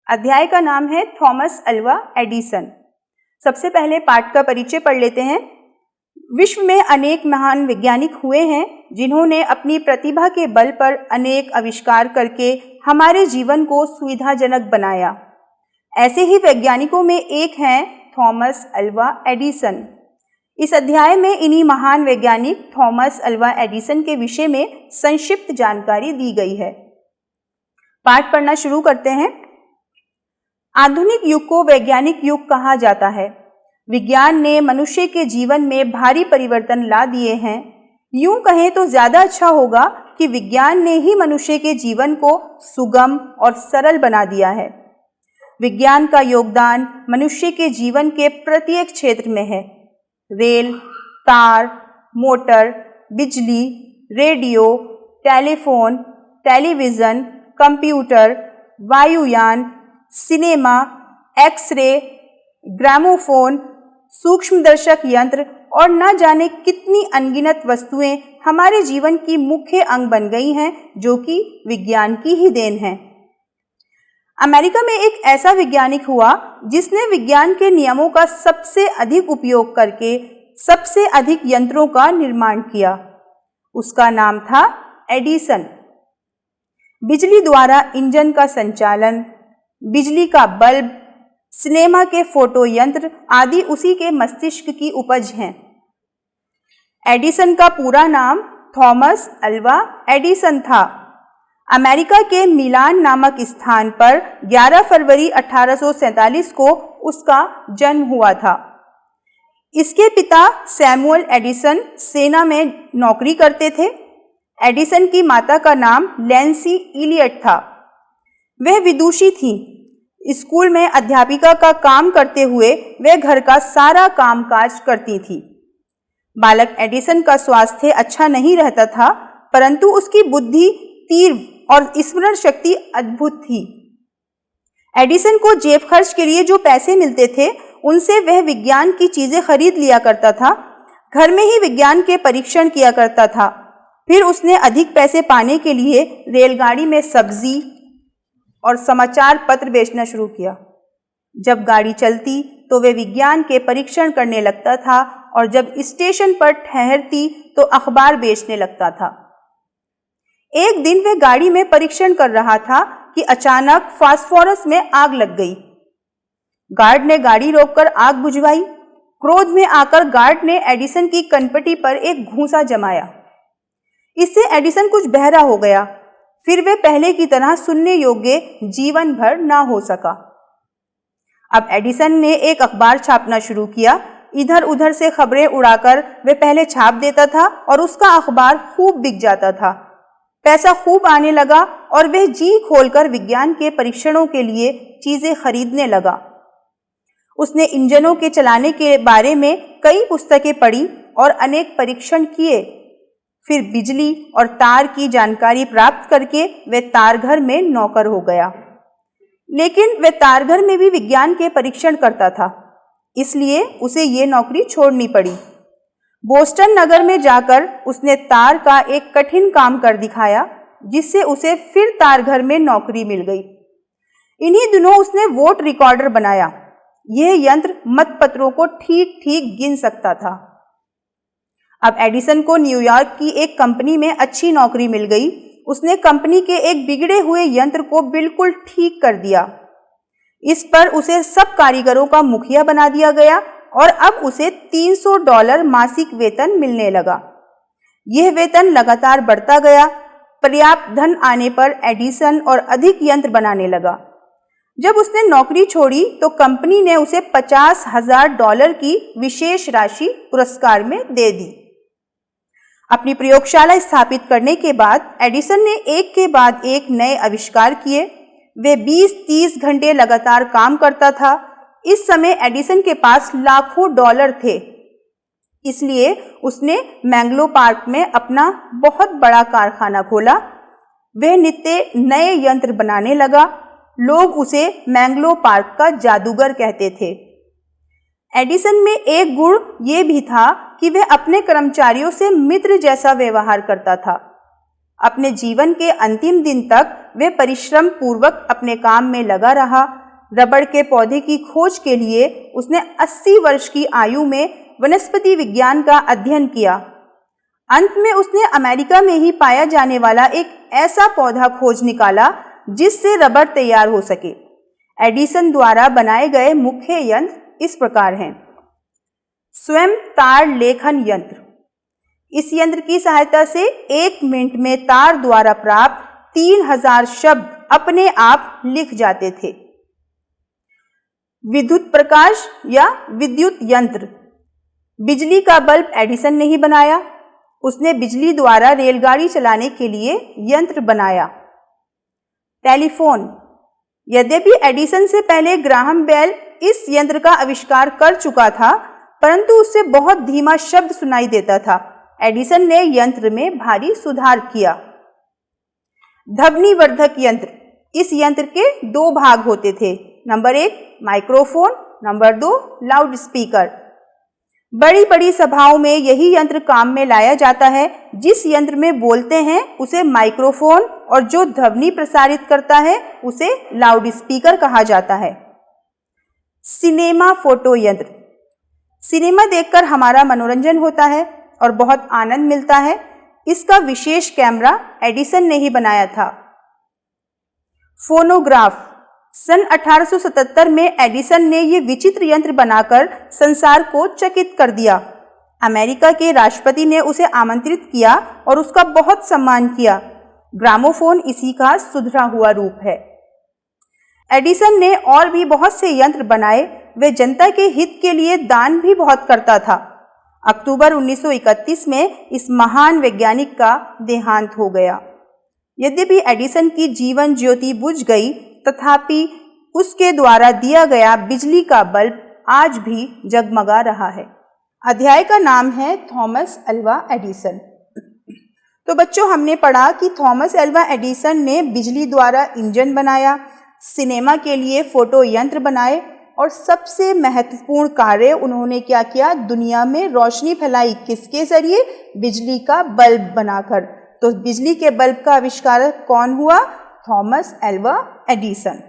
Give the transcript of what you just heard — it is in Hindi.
अध्याय का नाम है थॉमस अल्वा एडिसन। सबसे पहले पाठ का परिचय पढ़ लेते हैं। विश्व में अनेक महान वैज्ञानिक हुए हैं जिन्होंने अपनी प्रतिभा के बल पर अनेक आविष्कार करके हमारे जीवन को सुविधाजनक बनाया। ऐसे ही वैज्ञानिकों में एक हैं थॉमस अल्वा एडिसन। इस अध्याय में इन्हीं महान वैज्ञानिक थॉमस अल्वा एडिसन के विषय में संक्षिप्त जानकारी दी गई है। पाठ पढ़ना शुरू करते हैं। आधुनिक युग को वैज्ञानिक युग कहा जाता है। विज्ञान ने मनुष्य के जीवन में भारी परिवर्तन ला दिए हैं। यूं कहें तो ज्यादा अच्छा होगा कि विज्ञान ने ही मनुष्य के जीवन को सुगम और सरल बना दिया है। विज्ञान का योगदान मनुष्य के जीवन के प्रत्येक क्षेत्र में है। रेल, तार, मोटर, बिजली, रेडियो, टेलीफोन, टेलीविजन, कंप्यूटर, वायुयान, सिनेमा, एक्सरे, ग्रामोफोन, सूक्ष्मदर्शक यंत्र और न जाने कितनी अनगिनत वस्तुएं हमारे जीवन की मुख्य अंग बन गई हैं, जो कि विज्ञान की ही देन है। अमेरिका में एक ऐसा वैज्ञानिक हुआ जिसने विज्ञान के नियमों का सबसे अधिक उपयोग करके सबसे अधिक यंत्रों का निर्माण किया। उसका नाम था एडिसन। बिजली द्वारा इंजन का संचालन, बिजली का बल्ब, सिनेमा के फोटो यंत्र आदि उसी के मस्तिष्क की उपज हैं। एडिसन का पूरा नाम थॉमस अल्वा एडिसन था। अमेरिका के मिलान नामक स्थान पर 11 फरवरी 1847 को उसका जन्म हुआ था। इसके पिता सैमुअल एडिसन सेना में नौकरी करते थे। एडिसन की माता का नाम लैंसी इलियट था। वह विदुषी थी। स्कूल में अध्यापिका का काम करते हुए वह घर का सारा कामकाज करती थी। बालक एडिसन का स्वास्थ्य अच्छा नहीं रहता था, परंतु उसकी बुद्धि तीव्र और स्मरण शक्ति अद्भुत थी। एडिसन को जेब खर्च के लिए जो पैसे मिलते थे उनसे वह विज्ञान की चीजें खरीद लिया करता था। घर में ही विज्ञान के परीक्षण किया करता था। फिर उसने अधिक पैसे पाने के लिए रेलगाड़ी में सब्जी और समाचार पत्र बेचना शुरू किया। जब गाड़ी चलती तो वे विज्ञान के परीक्षण करने लगता था और जब स्टेशन पर ठहरती तो अखबार बेचने लगता था। एक दिन वह गाड़ी में परीक्षण कर रहा था कि अचानक फास्फोरस में आग लग गई। गार्ड ने गाड़ी रोककर आग बुझवाई। क्रोध में आकर गार्ड ने एडिसन की कनपटी पर एक घूंसा जमाया। इससे एडिसन कुछ बहरा हो गया। फिर वे पहले की तरह सुनने योग्य जीवन भर ना हो सका। अब एडिसन ने एक अखबार छापना शुरू किया। इधर उधर से खबरें उड़ाकर वे पहले छाप देता था और उसका अखबार खूब बिक जाता था। पैसा खूब आने लगा और वह जी खोलकर विज्ञान के परीक्षणों के लिए चीजें खरीदने लगा। उसने इंजनों के चलाने के बारे में कई पुस्तकें पढ़ी और अनेक परीक्षण किए। फिर बिजली और तार की जानकारी प्राप्त करके वह तारघर में नौकर हो गया। लेकिन वह तारघर में भी विज्ञान के परीक्षण करता था, इसलिए उसे ये नौकरी छोड़नी पड़ी। बोस्टन नगर में जाकर उसने तार का एक कठिन काम कर दिखाया, जिससे उसे फिर तारघर में नौकरी मिल गई। इन्हीं दिनों उसने वोट रिकॉर्डर बनाया। यह यंत्र मतपत्रों को ठीक ठीक गिन सकता था। अब एडिसन को न्यूयॉर्क की एक कंपनी में अच्छी नौकरी मिल गई। उसने कंपनी के एक बिगड़े हुए यंत्र को बिल्कुल ठीक कर दिया। इस पर उसे सब कारीगरों का मुखिया बना दिया गया और अब उसे $300 मासिक वेतन मिलने लगा। यह वेतन लगातार बढ़ता गया। पर्याप्त धन आने पर एडिसन और अधिक यंत्र बनाने लगा। जब उसने नौकरी छोड़ी तो कंपनी ने उसे $50,000 की विशेष राशि पुरस्कार में दे दी। अपनी प्रयोगशाला स्थापित करने के बाद एडिसन ने एक के बाद एक नए आविष्कार किए। वे 20-30 घंटे लगातार काम करता था। इस समय एडिसन के पास लाखों डॉलर थे, इसलिए उसने मैंगलो पार्क में अपना बहुत बड़ा कारखाना खोला। वह नित्य नए यंत्र बनाने लगा। लोग उसे मैंगलो पार्क का जादूगर कहते थे। एडिसन में एक गुण ये भी था कि वह अपने कर्मचारियों से मित्र जैसा व्यवहार करता था। अपने जीवन के अंतिम दिन तक वे परिश्रम पूर्वक अपने काम में लगा रहा। रबड़ के पौधे की खोज के लिए उसने 80 वर्ष की आयु में वनस्पति विज्ञान का अध्ययन किया। अंत में उसने अमेरिका में ही पाया जाने वाला एक ऐसा पौधा खोज निकाला जिससे रबड़ तैयार हो सके। एडिसन द्वारा बनाए गए मुख्य यंत्र इस प्रकार हैं। स्वयं तार लेखन यंत्र। इस यंत्र की सहायता से 1 मिनट में तार द्वारा प्राप्त 3000 शब्द अपने आप लिख जाते थे। विद्युत प्रकाश या विद्युत यंत्र। बिजली का बल्ब एडिसन ने ही बनाया। उसने बिजली द्वारा रेलगाड़ी चलाने के लिए यंत्र बनाया। टेलीफोन। यद्यपि एडिसन से पहले ग्राहम बेल इस यंत्र का आविष्कार कर चुका था, परंतु उससे बहुत धीमा शब्द सुनाई देता था। एडिसन ने यंत्र में भारी सुधार किया। ध्वनिवर्धक यंत्र। इस यंत्र के 2 भाग होते थे। Number 1 microphone, number 2 loud speaker. बड़ी बड़ी सभाओं में यही यंत्र काम में लाया जाता है। जिस यंत्र में बोलते हैं उसे माइक्रोफोन और जो ध्वनि प्रसारित करता है उसे लाउड स्पीकर कहा जाता है। सिनेमा फोटो यंत्र। सिनेमा देखकर हमारा मनोरंजन होता है और बहुत आनंद मिलता है। इसका विशेष कैमरा एडिसन ने ही बनाया था। फोनोग्राफ। सन 1877 में एडिसन ने ये विचित्र यंत्र बनाकर संसार को चकित कर दिया। अमेरिका के राष्ट्रपति ने उसे आमंत्रित किया और उसका बहुत सम्मान किया। ग्रामोफोन इसी का सुधरा हुआ रूप है। एडिसन ने और भी बहुत से यंत्र बनाए। वे जनता के हित के लिए दान भी बहुत करता था। अक्टूबर 1931 में इस महान वैज्ञानिक का देहांत हो गया। यद्यपि एडिसन की जीवन ज्योति बुझ गई, तथापि उसके द्वारा दिया गया बिजली का बल्ब आज भी जगमगा रहा है। अध्याय का नाम है थॉमस अल्वा एडिसन। तो बच्चों, हमने पढ़ा कि थॉमस अल्वा एडिसन ने बिजली द्वारा इंजन बनाया, सिनेमा के लिए फोटो यंत्र बनाए और सबसे महत्वपूर्ण कार्य उन्होंने क्या किया, दुनिया में रोशनी फैलाई। किसके जरिए? बिजली का बल्ब बनाकर। तो बिजली के बल्ब का आविष्कारक कौन हुआ? Thomas Alva Edison.